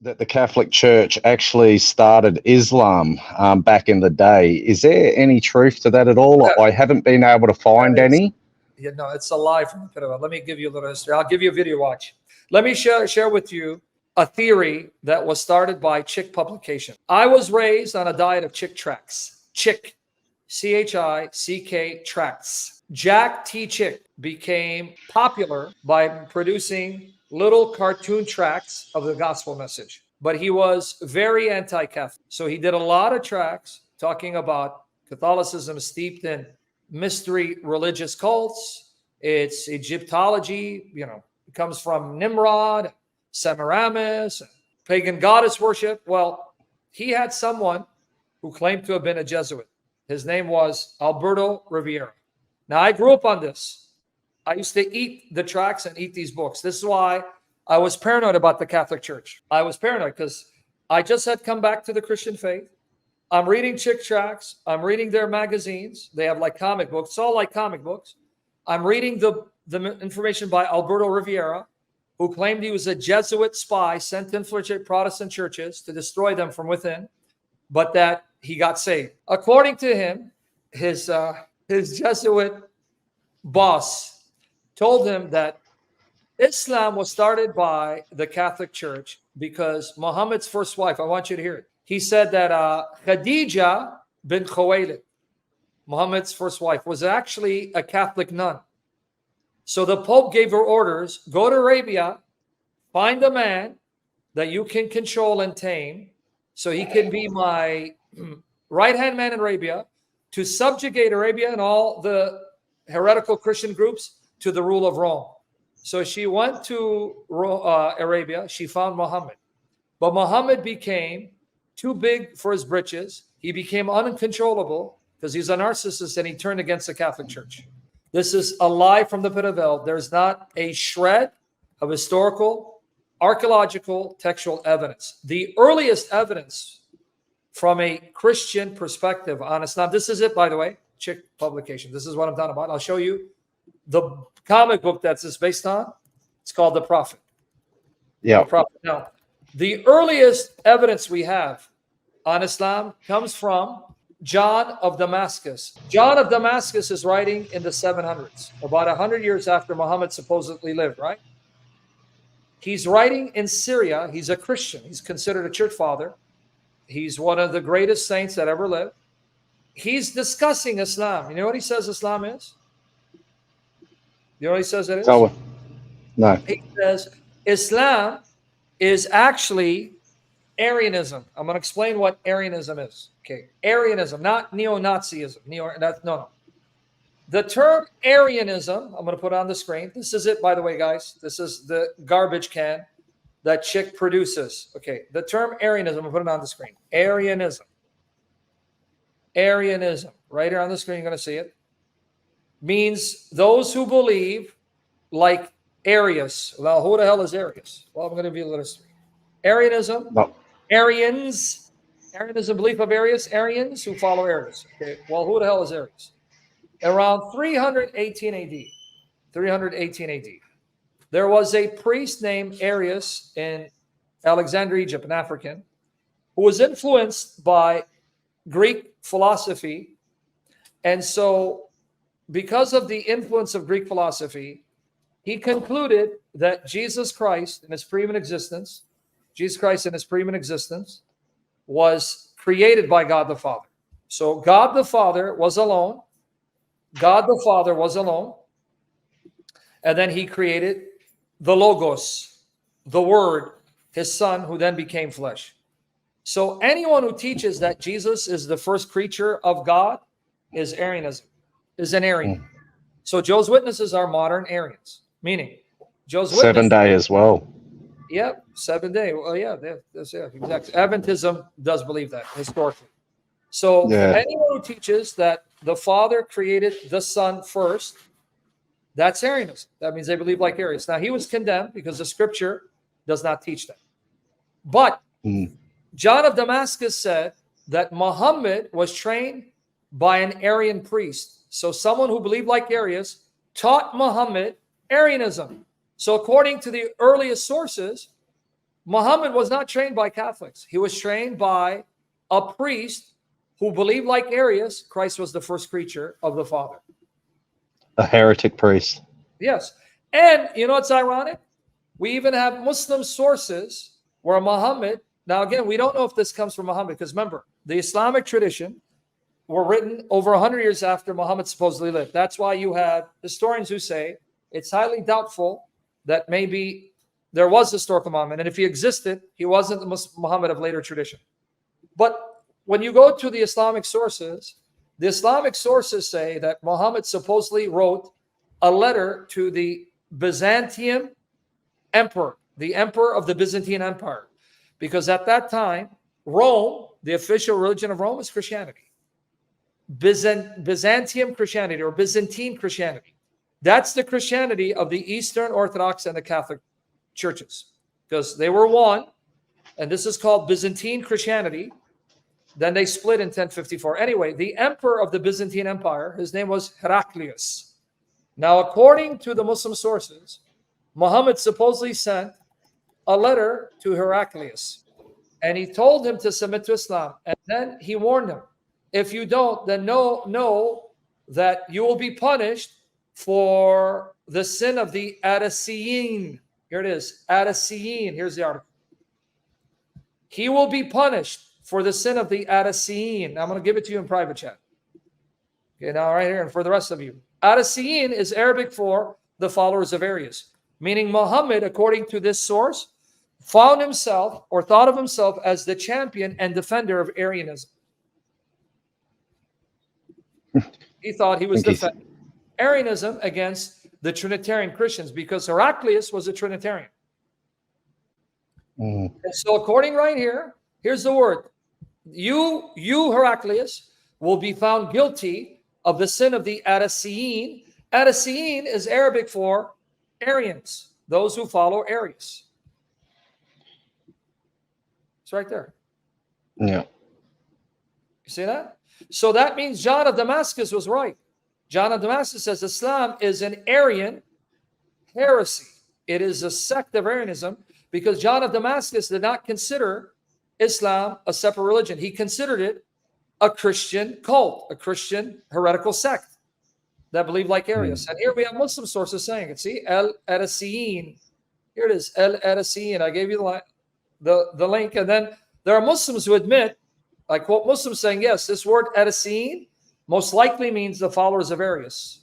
that the Catholic Church actually started Islam back in the day. Is there any truth to that at all? I haven't been able to find any. Yeah, no, it's a lie from the pit of hell. Let me give you a little history. I'll give you a video watch. Let me share with you a theory that was started by Chick Publication. I was raised on a diet of Chick tracts. Chick, C-H-I-C-K tracts. Jack T. Chick became popular by producing little cartoon tracts of the gospel message. But he was very anti-Catholic. So he did a lot of tracts talking about Catholicism steeped in mystery religious cults. It's Egyptology, it comes from Nimrod, Semiramis, pagan goddess worship. Well, he had someone who claimed to have been a Jesuit. His name was Alberto Rivera. Now, I grew up on this. I used to eat the tracts and eat these books. This is why I was paranoid about the Catholic Church. I was paranoid because I just had come back to the Christian faith. I'm reading Chick tracts. I'm reading their magazines. They have like comic books. It's all like comic books. I'm reading the information by Alberto Rivera, who claimed he was a Jesuit spy sent to infiltrate Protestant churches to destroy them from within, but that he got saved. According to him, his Jesuit boss told him that Islam was started by the Catholic Church because Muhammad's first wife, I want you to hear it. He said that Khadija bint Khuwaylid, Muhammad's first wife, was actually a Catholic nun. So the Pope gave her orders, go to Arabia, find a man that you can control and tame so he can be my right-hand man in Arabia to subjugate Arabia and all the heretical Christian groups to the rule of Rome. So she went to Arabia. She found Muhammad. But Muhammad became too big for his britches. He became uncontrollable because he's a narcissist and he turned against the Catholic Church. This is a lie from the pit of hell. There's not a shred of historical, archaeological, textual evidence. The earliest evidence from a Christian perspective on Islam, this is it, by the way, Chick Publication. This is what I'm talking about. I'll show you the comic book that's this based on. It's called The Prophet. Yeah. The Prophet. Now, the earliest evidence we have on Islam comes from John of Damascus. John of Damascus is writing in the 700s, about 100 years after Muhammad supposedly lived, right? He's writing in Syria. He's a Christian. He's considered a church father. He's one of the greatest saints that ever lived. He's discussing Islam. You know what he says Islam is? You know what he says it is? No. He says Islam is actually Arianism. I'm going to explain what Arianism is. Okay, Arianism, not neo-Nazism. No. The term Arianism, I'm going to put on the screen. This is it, by the way, guys. This is the garbage can that Chick produces. Okay, the term Arianism, I'm going to put it on the screen. Arianism, right here on the screen, you're going to see it, means those who believe like Arius. Well, who the hell is Arius? Well, I'm going to give you a little history. Arianism, No. Arianism, belief of Arius, Arians who follow Arius. Okay, well, who the hell is Arius? Around 318 AD, 318 AD, there was a priest named Arius in Alexandria, Egypt, an African, who was influenced by Greek philosophy. And so because of the influence of Greek philosophy, he concluded that Jesus Christ in his pre-human existence, was created by God the Father. So God the Father was alone. And then he created the Logos, the Word, his Son, who then became flesh. So anyone who teaches that Jesus is the first creature of God is Arianism, is an Arian. So Jehovah's Witnesses are modern Arians, meaning Jehovah's Witnesses. 7 day as well. Yep, 7 day. Well, yeah, exactly. Adventism does believe that historically. So anyone who teaches that the Father created the Son first, that's Arianism. That means they believe like Arius. Now, he was condemned because the Scripture does not teach that. But John of Damascus said that Muhammad was trained by an Arian priest. So someone who believed like Arius taught Muhammad Arianism. So according to the earliest sources, Muhammad was not trained by Catholics. He was trained by a priest who believed, like Arius, Christ was the first creature of the Father. A heretic priest. Yes. And you know what's ironic? We even have Muslim sources where Muhammad, now again, we don't know if this comes from Muhammad, because remember, the Islamic tradition were written over 100 years after Muhammad supposedly lived. That's why you have historians who say it's highly doubtful that maybe there was historical Muhammad, and if he existed, he wasn't the Muhammad of later tradition. But when you go to the Islamic sources say that Muhammad supposedly wrote a letter to the Byzantium emperor, the emperor of the Byzantine Empire, because at that time, Rome, the official religion of Rome, is Christianity. Byzantium Christianity or Byzantine Christianity. That's the Christianity of the Eastern Orthodox and the Catholic churches, because they were one, and this is called Byzantine Christianity. Then they split in 1054. Anyway, the emperor of the Byzantine Empire, his name was Heraclius. Now, according to the Muslim sources, Muhammad supposedly sent a letter to Heraclius, and he told him to submit to Islam. And then he warned him, if you don't, then know that you will be punished for the sin of the Adasiyin. Here it is, Adasiyin. Here's the article. He will be punished for the sin of the Adasiyin. I'm going to give it to you in private chat. Okay, now right here, and for the rest of you. Adasiyin is Arabic for the followers of Arius, meaning Muhammad, according to this source, found himself or thought of himself as the champion and defender of Arianism. He thought he was defending Arianism against the Trinitarian Christians, because Heraclius was a Trinitarian. And so according right here, here's the word. You Heraclius, will be found guilty of the sin of the Adasiyin. Adasiyin is Arabic for Arians, those who follow Arius. It's right there. Yeah. You see that? So that means John of Damascus was right. John of Damascus says Islam is an Arian heresy. It is a sect of Arianism, because John of Damascus did not consider Islam a separate religion. He considered it a Christian cult, a Christian heretical sect that believed like Arius. And here we have Muslim sources saying it. See, El-Adasiyin. Here it is, El-Adasiyin. I gave you the link. And then there are Muslims who admit, I quote Muslims saying, yes, this word Adasiyin most likely means the followers of Arius.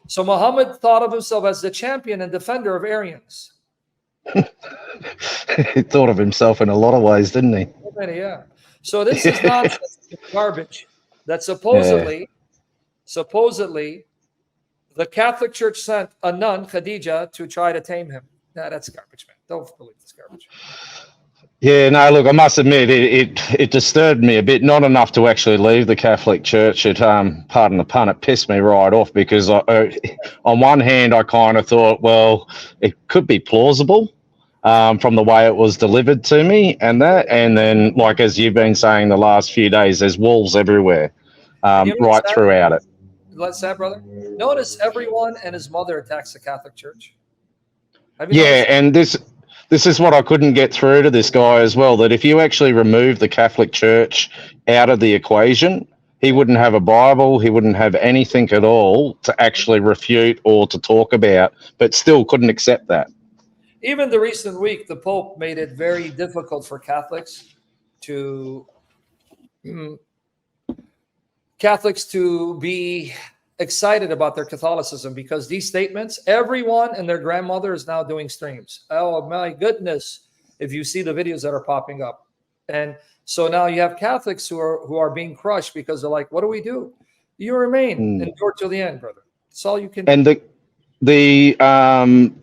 So Muhammad thought of himself as the champion and defender of Arians. He thought of himself in a lot of ways, didn't he? Yeah. So this is nonsense, garbage that supposedly the Catholic Church sent a nun, Khadija, to try to tame him. Nah, that's garbage, man. Don't believe this garbage. Yeah, no, look, I must admit, it disturbed me a bit, not enough to actually leave the Catholic Church. It, pardon the pun, it pissed me right off, because on one hand, I kind of thought, well, it could be plausible from the way it was delivered to me, and then, like as you've been saying the last few days, there's wolves everywhere, right throughout it. What's that, brother? Notice everyone and his mother attacks the Catholic Church. Yeah, and this is what I couldn't get through to this guy as well, that if you actually remove the Catholic Church out of the equation, he wouldn't have a Bible, he wouldn't have anything at all to actually refute or to talk about, but still couldn't accept that. Even the recent week, the Pope made it very difficult for Catholics to be excited about their Catholicism, because these statements, everyone and their grandmother is now doing streams. Oh my goodness, if you see the videos that are popping up. And so now you have Catholics who are being crushed, because they're like, what do we do? You remain endure till the end, brother. That's all you can do. And the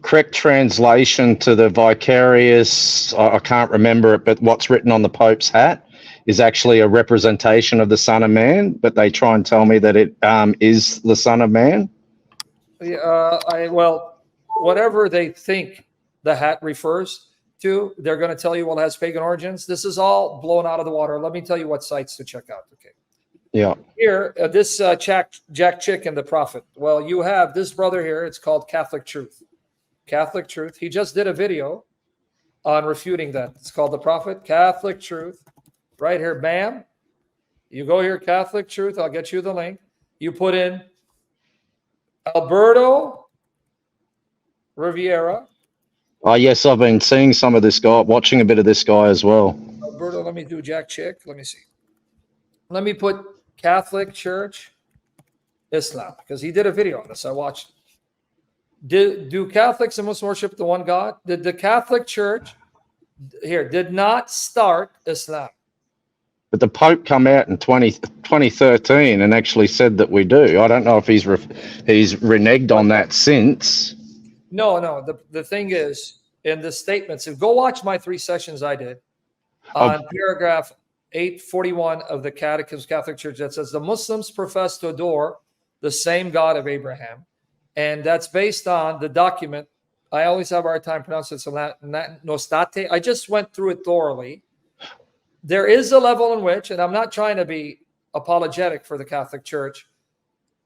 correct translation to the vicarious, I can't remember it, but what's written on the Pope's hat is actually a representation of the Son of Man, but they try and tell me that it is the Son of Man. Well, whatever they think the hat refers to, they're going to tell you, well, it has pagan origins. This is all blown out of the water. Let me tell you what sites to check out. Okay. Yeah. Here, this Jack Chick and the Prophet. Well, you have this brother here. It's called Catholic Truth. Catholic Truth. He just did a video on refuting that. It's called The Prophet, Catholic Truth. Right here, bam. You go here, Catholic Truth. I'll get you the link. You put in Alberto Riviera. Oh, yes, I've been seeing some of this guy, watching a bit of this guy as well. Alberto, let me do Jack Chick. Let me see. Let me put Catholic Church, Islam, because he did a video on this. I watched. Do Catholics and Muslims worship the one God? Did the Catholic Church did not start Islam? But the Pope come out in 2013 and actually said that we do. I don't know if he's reneged on that since. No. The thing is, in the statements, if go watch my 3 sessions I did on paragraph 841 of the Catechism of the Catholic Church, that says the Muslims profess to adore the same God of Abraham. And that's based on the document. I always have a hard time pronouncing it. Nostate. I just went through it thoroughly. There is a level in which, and I'm not trying to be apologetic for the Catholic Church.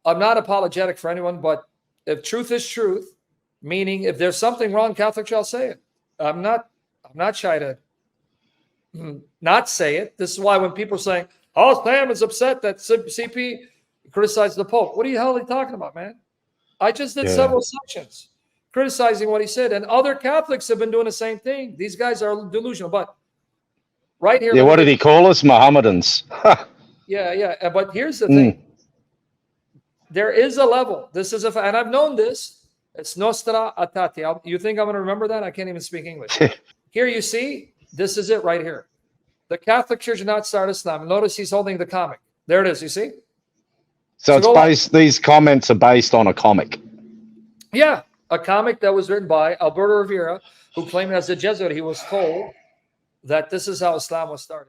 I'm not apologetic for anyone, but if truth is truth, meaning if there's something wrong, Catholic Church, I'll say it. I'm not shy to not say it. This is why when people are saying, oh, Sam is upset that CP criticized the Pope. What the hell are you talking about, man? I just did several sections criticizing what he said, and other Catholics have been doing the same thing. These guys are delusional, but right here. Yeah, what did he call us? Mohammedans. Yeah. But here's the thing. There is a level. This is and I've known this. It's Nostra Aetate. You think I'm going to remember that? I can't even speak English. Here you see, this is it right here. The Catholic Church did not start Islam. Notice he's holding the comic. There it is. You see? So it's based. These comments are based on a comic. Yeah, a comic that was written by Alberto Rivera, who claimed as a Jesuit he was told that this is how Islam was started.